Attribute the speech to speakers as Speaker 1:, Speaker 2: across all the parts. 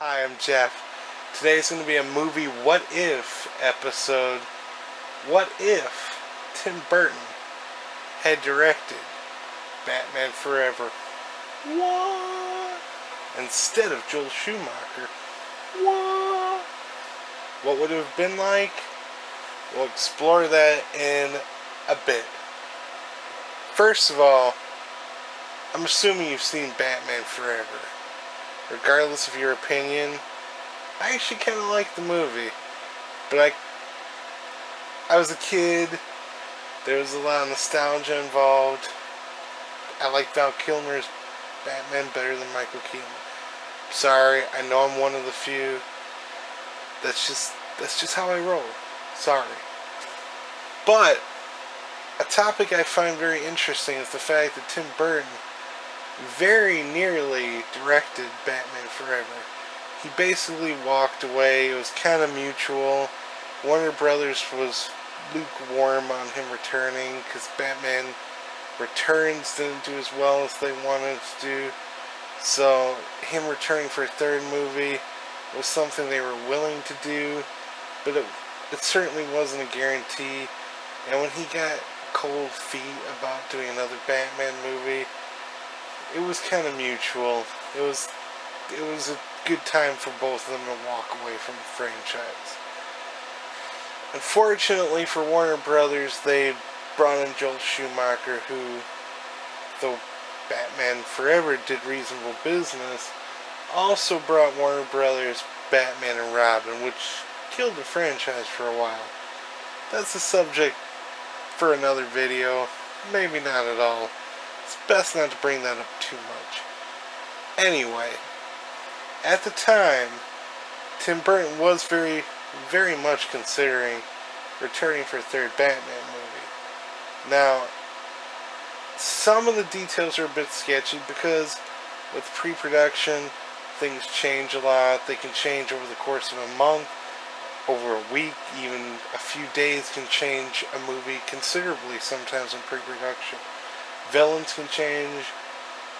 Speaker 1: Hi, I'm Jeff. Today's going to be a movie What If episode. What if Tim Burton had directed Batman Forever? What? Instead of Joel Schmucher? What? What would it have been like? We'll explore that in a bit. First of all, I'm assuming you've seen Batman Forever. Regardless of your opinion, I actually kind of like the movie. But I was a kid. There was a lot of nostalgia involved. I like Val Kilmer's Batman better than Michael Keaton. Sorry, I know I'm one of the few. That's just how I roll. Sorry. But a topic I find very interesting is the fact that Tim Burton very nearly directed Batman Forever. He basically walked away. It was kind of mutual. Warner Brothers was lukewarm on him returning because Batman Returns didn't do as well as they wanted it to do. So him returning for a third movie was something they were willing to do, but it certainly wasn't a guarantee. And when he got cold feet about doing another Batman movie, it was kind of mutual. It was a good time for both of them to walk away from the franchise. Unfortunately for Warner Brothers, they brought in Joel Schmucher, who, though Batman Forever did reasonable business, also brought Warner Brothers Batman and Robin, which killed the franchise for a while. That's a subject for another video. Maybe not at all. It's best not to bring that up too much. Anyway, at the time, Tim Burton was very, very much considering returning for a third Batman movie. Now, some of the details are a bit sketchy because with pre-production, things change a lot. They can change over the course of a month, over a week, even a few days can change a movie considerably sometimes in pre-production. Villains can change,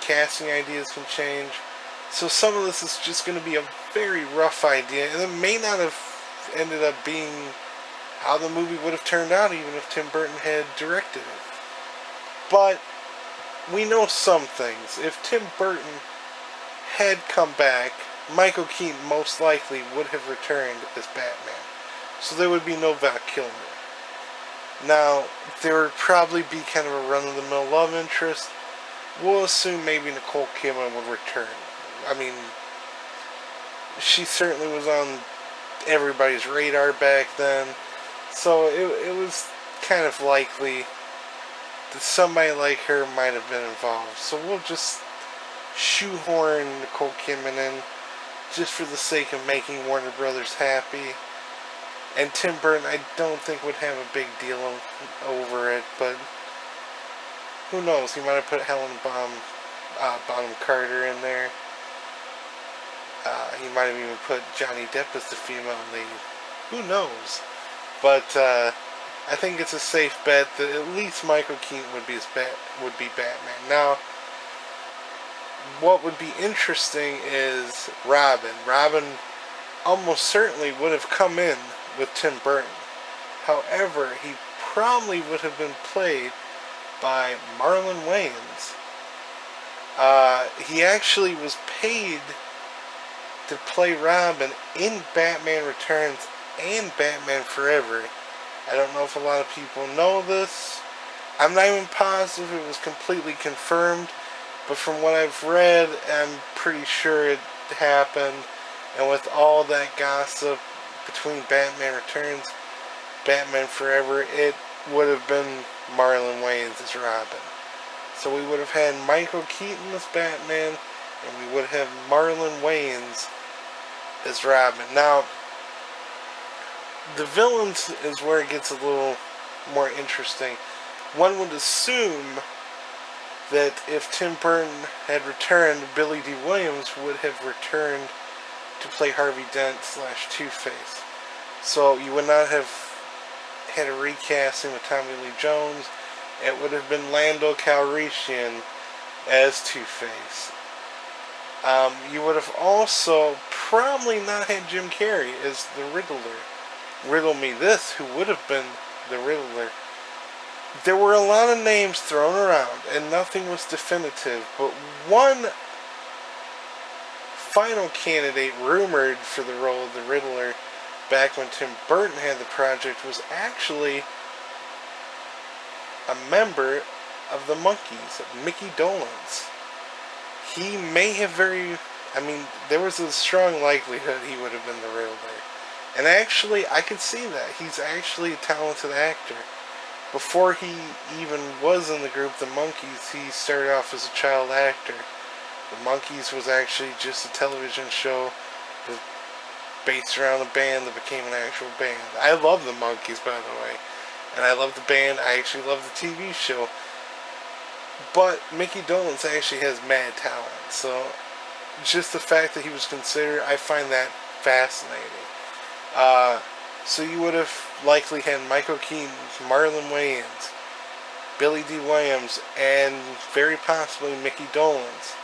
Speaker 1: casting ideas can change. So some of this is just going to be a very rough idea, and it may not have ended up being how the movie would have turned out even if Tim Burton had directed it. But we know some things. If Tim Burton had come back, Michael Keaton most likely would have returned as Batman. So there would be no Val Kilmer. Now, there would probably be kind of a run-of-the-mill love interest. We'll assume maybe Nicole Kidman would return. I mean, she certainly was on everybody's radar back then. So it was kind of likely that somebody like her might have been involved. So we'll just shoehorn Nicole Kidman in just for the sake of making Warner Brothers happy. And Tim Burton, I don't think would have a big deal over it, but who knows? He might have put Helen Bonham Carter in there. He might have even put Johnny Depp as the female lead. Who knows? But I think it's a safe bet that at least Michael Keaton would be Batman. Now, what would be interesting is Robin. Robin almost certainly would have come in with Tim Burton. However, he probably would have been played by Marlon Wayans. He actually was paid to play Robin in Batman Returns and Batman Forever. I don't know if a lot of people know this. I'm not even positive it was completely confirmed, but from what I've read, I'm pretty sure it happened. And with all that gossip between Batman Returns, Batman Forever, it would have been Marlon Wayans as Robin. So we would have had Michael Keaton as Batman, and we would have Marlon Wayans as Robin. Now, the villains is where it gets a little more interesting. One would assume that if Tim Burton had returned, Billy D. Williams would have returned to play Harvey Dent / Two-Face. So you would not have had a recasting with Tommy Lee Jones. It would have been Lando Calrissian as Two-Face. You would have also probably not had Jim Carrey as the Riddler. Riddle me this, who would have been the Riddler? There were a lot of names thrown around, and nothing was definitive, but one final candidate rumored for the role of the Riddler back when Tim Burton had the project was actually a member of the Monkees, Mickey Dolenz. He may have there was a strong likelihood he would have been the Riddler. And actually, I could see that. He's actually a talented actor. Before he even was in the group The Monkees, he started off as a child actor. The Monkees was actually just a television show based around a band that became an actual band. I love the Monkees, by the way. And I love the band. I actually love the TV show. But Mickey Dolenz actually has mad talent. So, just the fact that he was considered, I find that fascinating. So you would have likely had Michael Keaton, Marlon Wayans, Billy D. Williams, and very possibly Mickey Dolenz.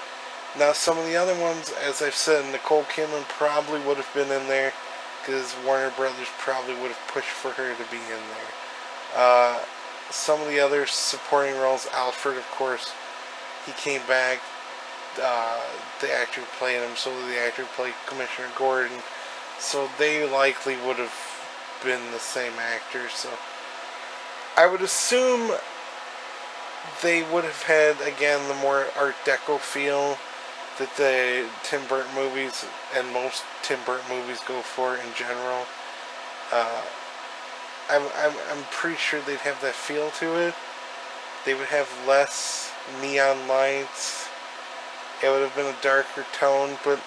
Speaker 1: Now, some of the other ones, as I've said, Nicole Kidman probably would have been in there, because Warner Brothers probably would have pushed for her to be in there. Some of the other supporting roles, Alfred, of course, he came back. The actor who played him, so the actor who played Commissioner Gordon, so they likely would have been the same actor. So I would assume they would have had, again, the more Art Deco feel that the Tim Burton movies and most Tim Burton movies go for in general. I'm pretty sure they'd have that feel to it. They would have less neon lights. It would have been a darker tone, but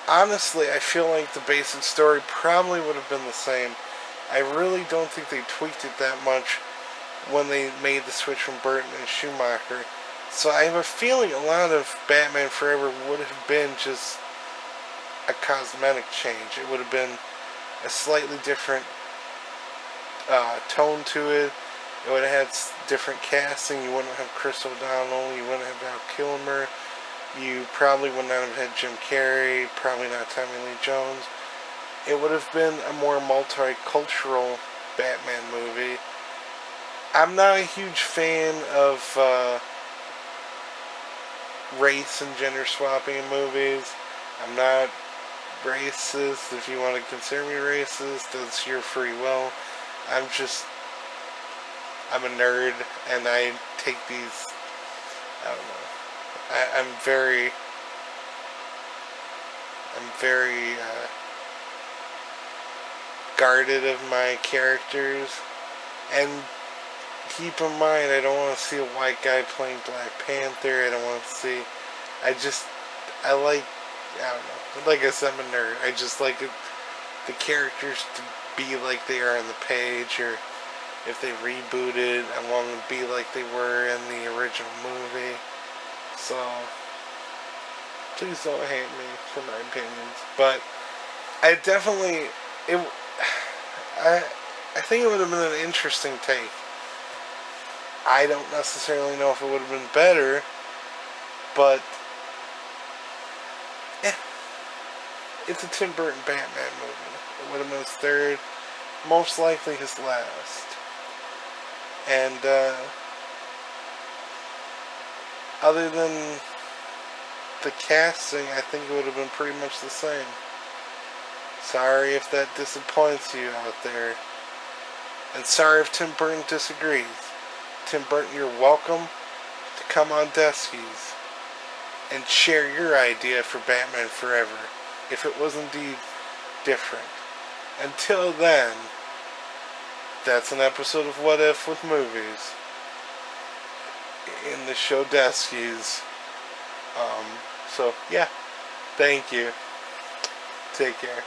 Speaker 1: honestly, I feel like the basic story probably would have been the same. I really don't think they tweaked it that much when they made the switch from Burton and Schumacher. So I have a feeling a lot of Batman Forever would have been just a cosmetic change. It would have been a slightly different tone to it. It would have had different casting. You wouldn't have Chris O'Donnell. You wouldn't have Val Kilmer. You probably would not have had Jim Carrey. Probably not Tommy Lee Jones. It would have been a more multicultural Batman movie. I'm not a huge fan of race and gender swapping in movies. I'm not racist. If you want to consider me racist, that's your free will. I'm a nerd, and I take these, I don't know. I'm very guarded of my characters, and keep in mind, I don't want to see a white guy playing Black Panther. I don't want to see, I don't know, like I said, I'm a nerd. I just like the characters to be like they are on the page, or if they reboot it, I want them to be like they were in the original movie. So, please don't hate me for my opinions. But I definitely, I think it would have been an interesting take. I don't necessarily know if it would have been better, but it's a Tim Burton Batman movie. It would have been his third, most likely his last. And other than the casting, I think it would have been pretty much the same. Sorry if that disappoints you out there. And sorry if Tim Burton disagrees. Tim Burton, you're welcome to come on Deskies and share your idea for Batman Forever, if it was indeed different. Until then, that's an episode of What If with Movies in the show Deskies. So, yeah. Thank you. Take care.